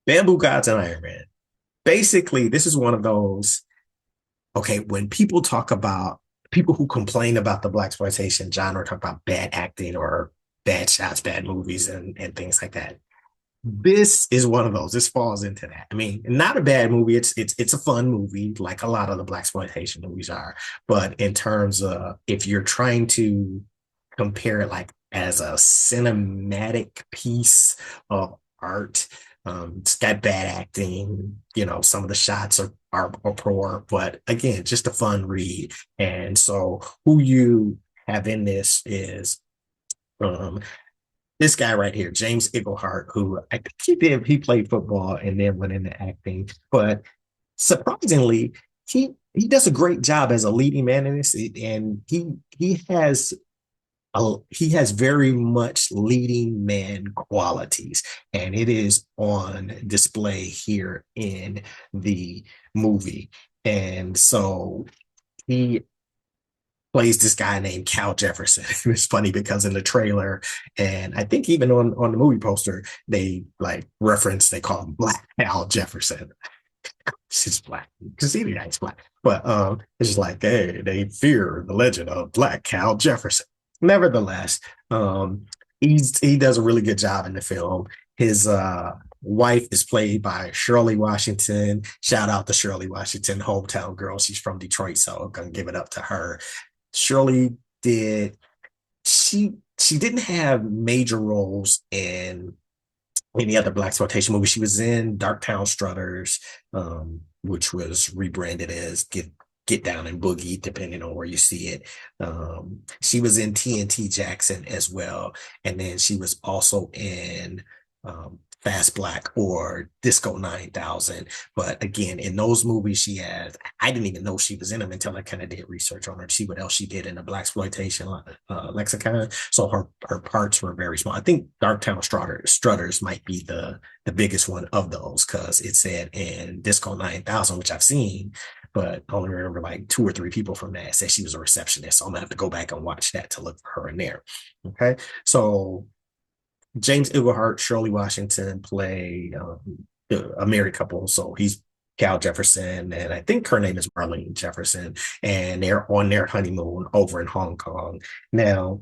Bamboo Gods and Iron Man. Basically, this is one of those. Okay, when people who complain about the Blaxploitation genre, talk about bad acting or bad shots, bad movies, and things like that. This is one of those. This falls into that. I mean, not a bad movie. It's a fun movie, like a lot of the Blaxploitation movies are. But in terms of if you're trying to compare it like as a cinematic piece of art, it's got bad acting. Some of the shots are poor, but again, just a fun read. And so, who you have in this is um, this guy right here, James Iglehart, who I think he played football and then went into acting. But surprisingly, he does a great job as a leading man in this, and he has very much leading man qualities, and it is on display here in the movie. And so he plays this guy named Cal Jefferson. It's funny because in the trailer, and I think even on the movie poster, they call him Black Cal Jefferson. She's black because the guy's black, but it's just like, hey, they fear the legend of Black Cal Jefferson. Nevertheless, he does a really good job in the film. His wife is played by Shirley Washington. Shout out to Shirley Washington, hometown girl. She's from Detroit, so I'm gonna give it up to her. Shirley did she didn't have major roles in any other Blaxploitation movie. She was in Darktown Strutters, which was rebranded as Get Down and Boogie, depending on where you see it. She was in TNT Jackson as well, and then she was also in Fast Black or Disco 9000. But again, in those movies, I didn't even know she was in them until I kind of did research on her to see what else she did in the Blaxploitation lexicon. So her parts were very small. I think Darktown Strutters might be the biggest one of those because it said in Disco 9000, which I've seen, but I only remember like two or three people from that said she was a receptionist. So I'm gonna have to go back and watch that to look for her in there. Okay. So James Iglehart, Shirley Washington play a married couple. So he's Cal Jefferson, and I think her name is Marlene Jefferson, and they're on their honeymoon over in Hong Kong. Now,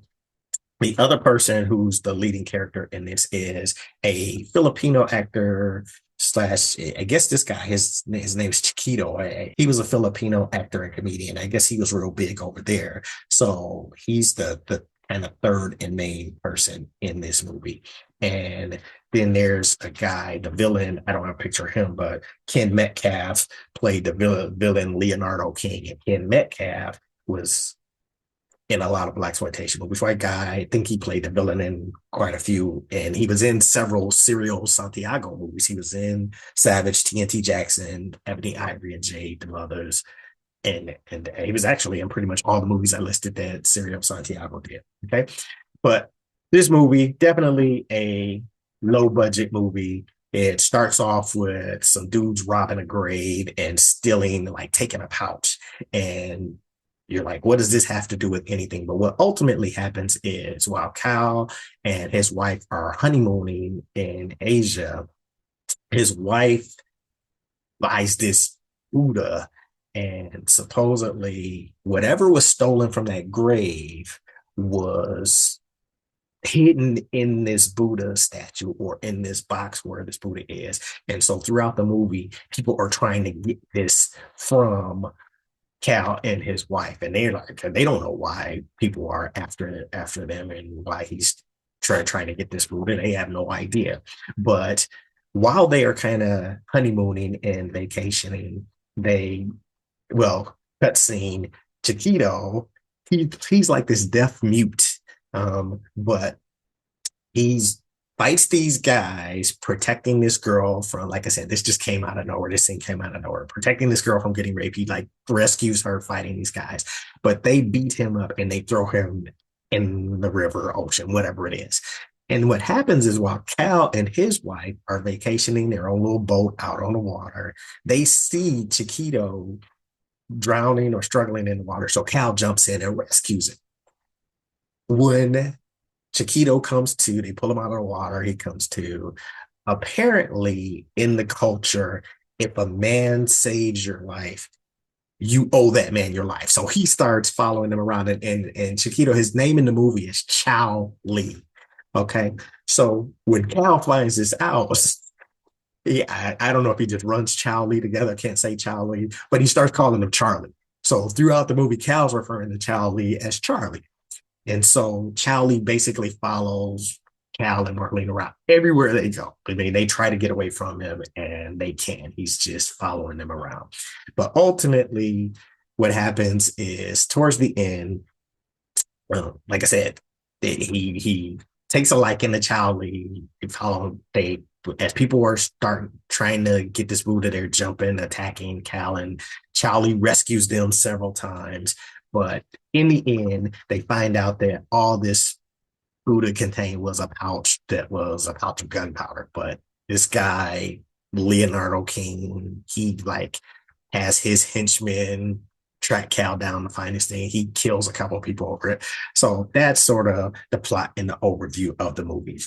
the other person who's the leading character in this is a Filipino actor slash, I guess this guy, his name is Chiquito. He was a Filipino actor and comedian. I guess he was real big over there. So he's the kind of third and main person in this movie. And then there's a guy, the villain, I don't have a picture of him, but Ken Metcalf played the villain Leonardo King. And Ken Metcalf was in a lot of Blaxploitation movies. White guy, I think he played the villain in quite a few, and he was in several Serial Santiago movies. He was in Savage, TNT Jackson, Ebony, Ivory, and Jade, the others, and he was actually in pretty much all the movies I listed that Serial Santiago did. Okay, but this movie definitely a low budget movie. It starts off with some dudes robbing a grave and stealing, like taking a pouch, and you're like, what does this have to do with anything? But what ultimately happens is while Cal and his wife are honeymooning in Asia, his wife buys this Buddha, and supposedly whatever was stolen from that grave was hidden in this Buddha statue or in this box where this Buddha is. And so throughout the movie, people are trying to get this from Cal and his wife, and they don't know why people are after them and why he's trying to get this moved, and they have no idea. But while they are kind of honeymooning and vacationing, they cutscene Chiquito, he's like this deaf mute, but he's fights these guys protecting this girl from, like I said, this just came out of nowhere. This thing came out of nowhere, protecting this girl from getting raped. He like rescues her fighting these guys, but they beat him up and they throw him in the river, ocean, whatever it is. And what happens is while Cal and his wife are vacationing their own little boat out on the water, they see Chiquito drowning or struggling in the water. So Cal jumps in and rescues him. When Chiquito comes to, they pull him out of the water. He comes to. apparently in the culture, if a man saves your life, you owe that man your life. So he starts following him around, and Chiquito, his name in the movie is Chow Lee. Okay. So when Cal finds this out, yeah, I don't know if he just runs Chow Lee together. I can't say Chow Lee, but he starts calling him Charlie. So throughout the movie, Cal's referring to Chow Lee as Charlie. And so Charlie basically follows Cal and Marlene around everywhere they go. I mean, they try to get away from him and they can't. He's just following them around. But ultimately, what happens is towards the end, like I said, he takes a liking to Charlie. He follow they as people were starting trying to get this Buddha, they're jumping, attacking Cal, and Charlie rescues them several times. But in the end, they find out that all this Buddha contained was a pouch that was a pouch of gunpowder. But this guy, Leonardo King, he like has his henchmen track Cal down to find this thing. He kills a couple of people over it. So that's sort of the plot and the overview of the movie.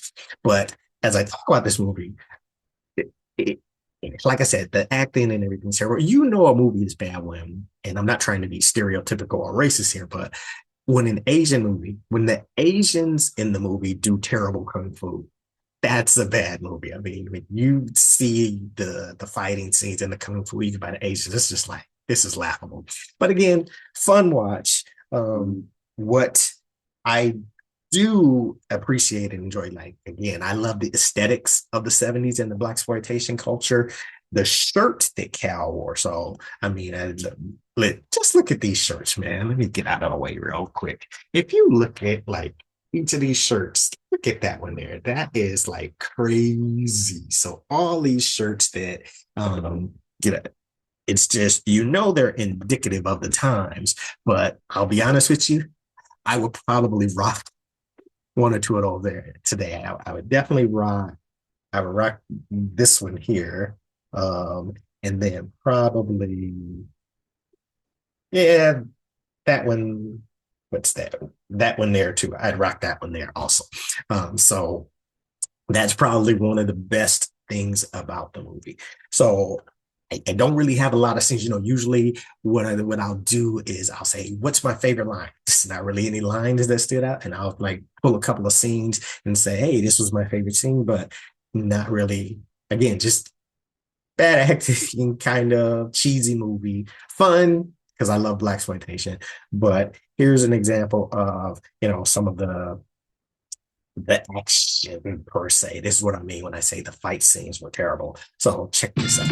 But as I talk about this movie, it, it, like I said, the acting and everything's terrible. You know a movie is bad when, and I'm not trying to be stereotypical or racist here, but when an Asian movie, when the Asians in the movie do terrible kung fu, that's a bad movie. I mean, when you see the fighting scenes and the kung fu by the Asians, it's just like this is laughable. But again, fun watch. What I do appreciate and enjoy, like again, I love the aesthetics of the 70s and the Blaxploitation culture. The shirt that Cal wore. So I mean, just look at these shirts, man. Let me get out of the way real quick. If you look at like each of these shirts, look at that one there. That is like crazy. So all these shirts that get it. It's just they're indicative of the times. But I'll be honest with you, I would probably rock one or two of those there today. I would definitely rock. I would rock this one here, and then probably yeah, that one. What's that? That one there too. I'd rock that one there also. So that's probably one of the best things about the movie. So I don't really have a lot of scenes. Usually what I'll do is I'll say, "What's my favorite line?" It's not really any lines that stood out, and I'll like pull a couple of scenes and say, "Hey, this was my favorite scene," but not really. Again, just bad acting, kind of cheesy movie, fun because I love Blaxploitation. But here's an example of some of the action per se. This is what I mean when I say the fight scenes were terrible. So check this out.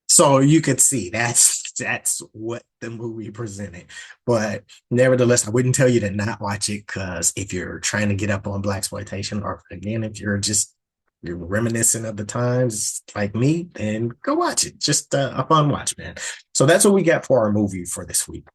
So you could see that's what the movie presented. But nevertheless, I wouldn't tell you to not watch it because if you're trying to get up on Blaxploitation, or again, if you're reminiscent of the times like me, then go watch it. Just a fun watch, man. So that's what we got for our movie for this week.